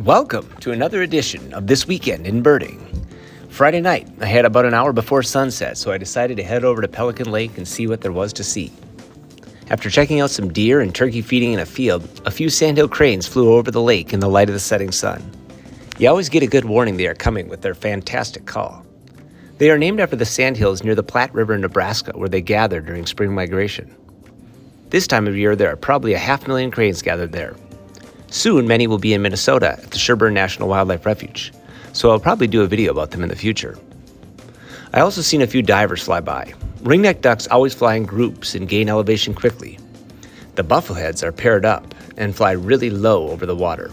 Welcome to another edition of This Weekend in Birding. Friday night, I had about an hour before sunset, so I decided to head over to Pelican Lake and see what there was to see. After checking out some deer and turkey feeding in a field, a few sandhill cranes flew over the lake in the light of the setting sun. You always get a good warning they are coming with their fantastic call. They are named after the sandhills near the Platte River in Nebraska, where they gather during spring migration. This time of year, there are probably 500,000 cranes gathered there. Soon, many will be in Minnesota at the Sherburne National Wildlife Refuge, so I'll probably do a video about them in the future. I also seen a few divers fly by. Ringneck ducks always fly in groups and gain elevation quickly. The buffleheads are paired up and fly really low over the water.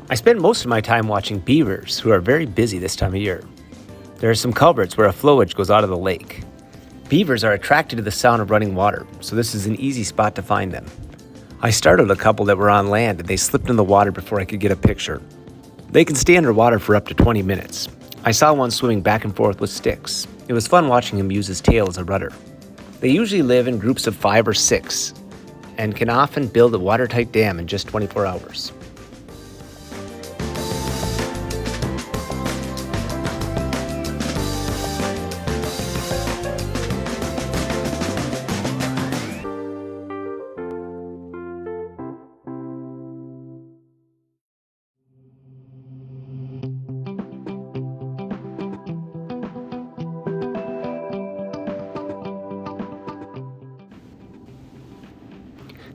I spend most of my time watching beavers, who are very busy this time of year. There are some culverts where a flowage goes out of the lake. Beavers are attracted to the sound of running water, so this is an easy spot to find them. I started a couple that were on land and they slipped in the water before I could get a picture. They can stay underwater for up to 20 minutes. I saw one swimming back and forth with sticks. It was fun watching him use his tail as a rudder. They usually live in groups of 5 or 6 and can often build a watertight dam in just 24 hours.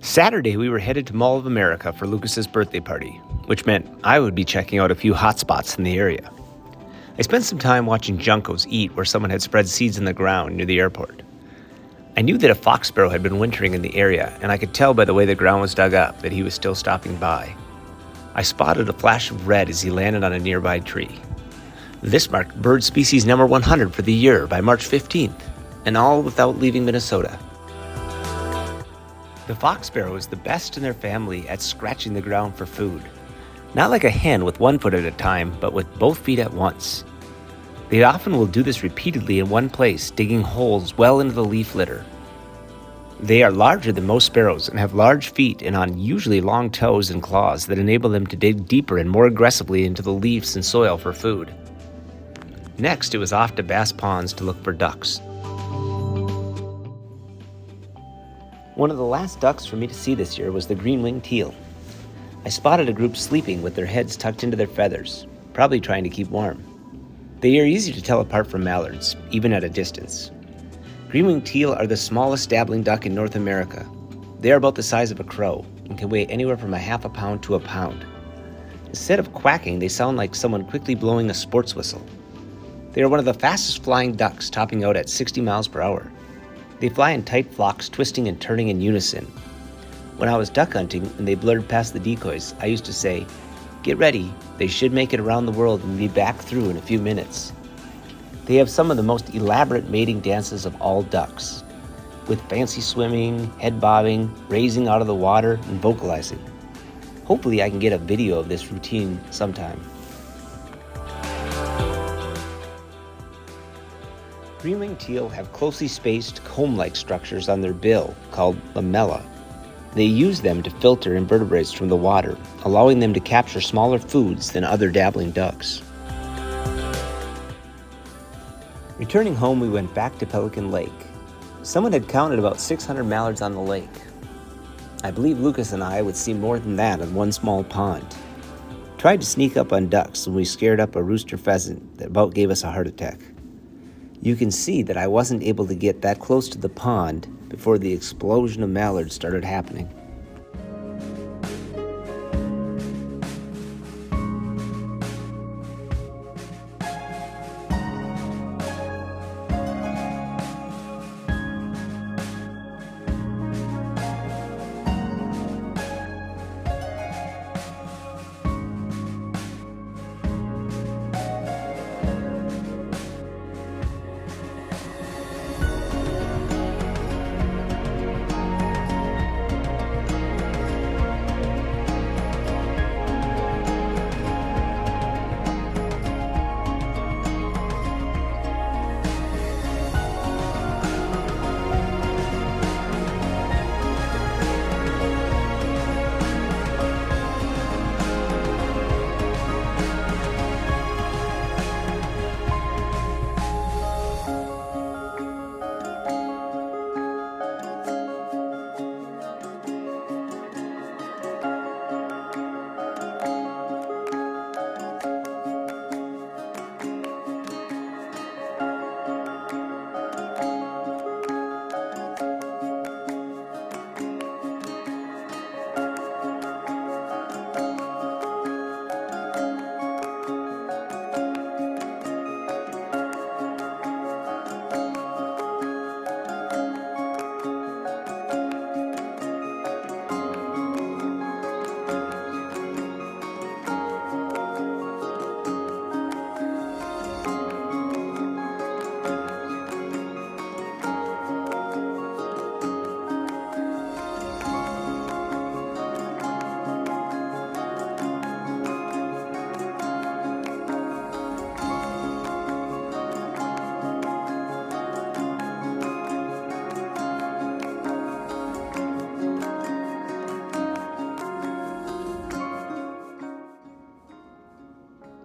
Saturday, we were headed to Mall of America for Lucas's birthday party, which meant I would be checking out a few hot spots in the area. I spent some time watching juncos eat where someone had spread seeds in the ground near the airport. I knew that a fox sparrow had been wintering in the area, and I could tell by the way the ground was dug up that he was still stopping by. I spotted a flash of red as he landed on a nearby tree. This marked bird species number 100 for the year by March 15th, and all without leaving Minnesota. The fox sparrow is the best in their family at scratching the ground for food. Not like a hen with one foot at a time, but with both feet at once. They often will do this repeatedly in one place, digging holes well into the leaf litter. They are larger than most sparrows and have large feet and unusually long toes and claws that enable them to dig deeper and more aggressively into the leaves and soil for food. Next, it was off to Bass Ponds to look for ducks. One of the last ducks for me to see this year was the green-winged teal. I spotted a group sleeping with their heads tucked into their feathers, probably trying to keep warm. They are easy to tell apart from mallards, even at a distance. Green-winged teal are the smallest dabbling duck in North America. They are about the size of a crow and can weigh anywhere from 1/2 pound to a pound. Instead of quacking, they sound like someone quickly blowing a sports whistle. They are one of the fastest flying ducks, topping out at 60 miles per hour. They fly in tight flocks, twisting and turning in unison. When I was duck hunting and they blurred past the decoys, I used to say, "Get ready, they should make it around the world and be back through in a few minutes." They have some of the most elaborate mating dances of all ducks, with fancy swimming, head bobbing, raising out of the water, and vocalizing. Hopefully I can get a video of this routine sometime. Green-winged teal have closely spaced comb-like structures on their bill called lamella. They use them to filter invertebrates from the water, allowing them to capture smaller foods than other dabbling ducks. Returning home, we went back to Pelican Lake. Someone had counted about 600 mallards on the lake. I believe Lucas and I would see more than that in one small pond. Tried to sneak up on ducks when we scared up a rooster pheasant that about gave us a heart attack. You can see that I wasn't able to get that close to the pond before the explosion of mallards started happening.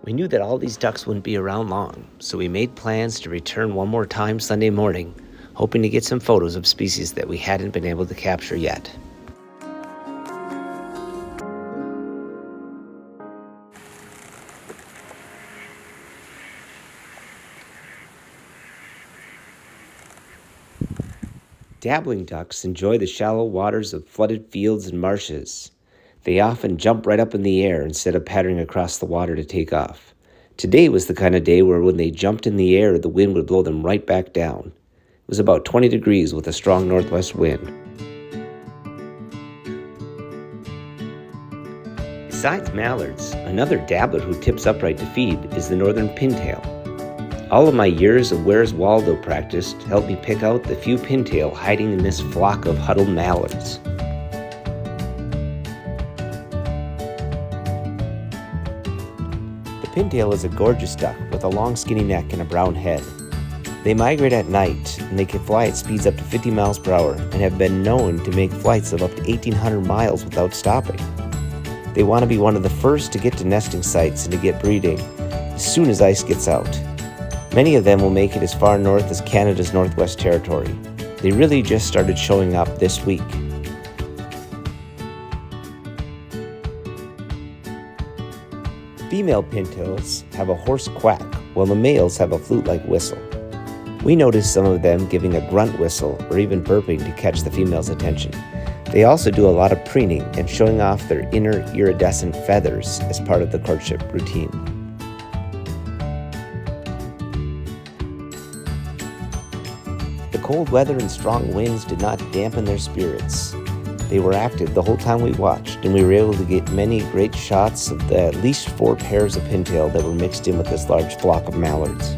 We knew that all these ducks wouldn't be around long, so we made plans to return one more time Sunday morning, hoping to get some photos of species that we hadn't been able to capture yet. Dabbling ducks enjoy the shallow waters of flooded fields and marshes. They often jump right up in the air instead of pattering across the water to take off. Today was the kind of day where when they jumped in the air, the wind would blow them right back down. It was about 20 degrees with a strong northwest wind. Besides mallards, another dabbler who tips upright to feed is the northern pintail. All of my years of Where's Waldo practice helped me pick out the few pintail hiding in this flock of huddled mallards. The pintail is a gorgeous duck with a long skinny neck and a brown head. They migrate at night, and they can fly at speeds up to 50 miles per hour and have been known to make flights of up to 1,800 miles without stopping. They want to be one of the first to get to nesting sites and to get breeding as soon as ice gets out. Many of them will make it as far north as Canada's Northwest Territory. They really just started showing up this week. Female pintails have a hoarse quack, while the males have a flute-like whistle. We notice some of them giving a grunt whistle or even burping to catch the female's attention. They also do a lot of preening and showing off their inner iridescent feathers as part of the courtship routine. The cold weather and strong winds did not dampen their spirits. They were active the whole time we watched, and we were able to get many great shots of the at least 4 pairs of pintail that were mixed in with this large flock of mallards.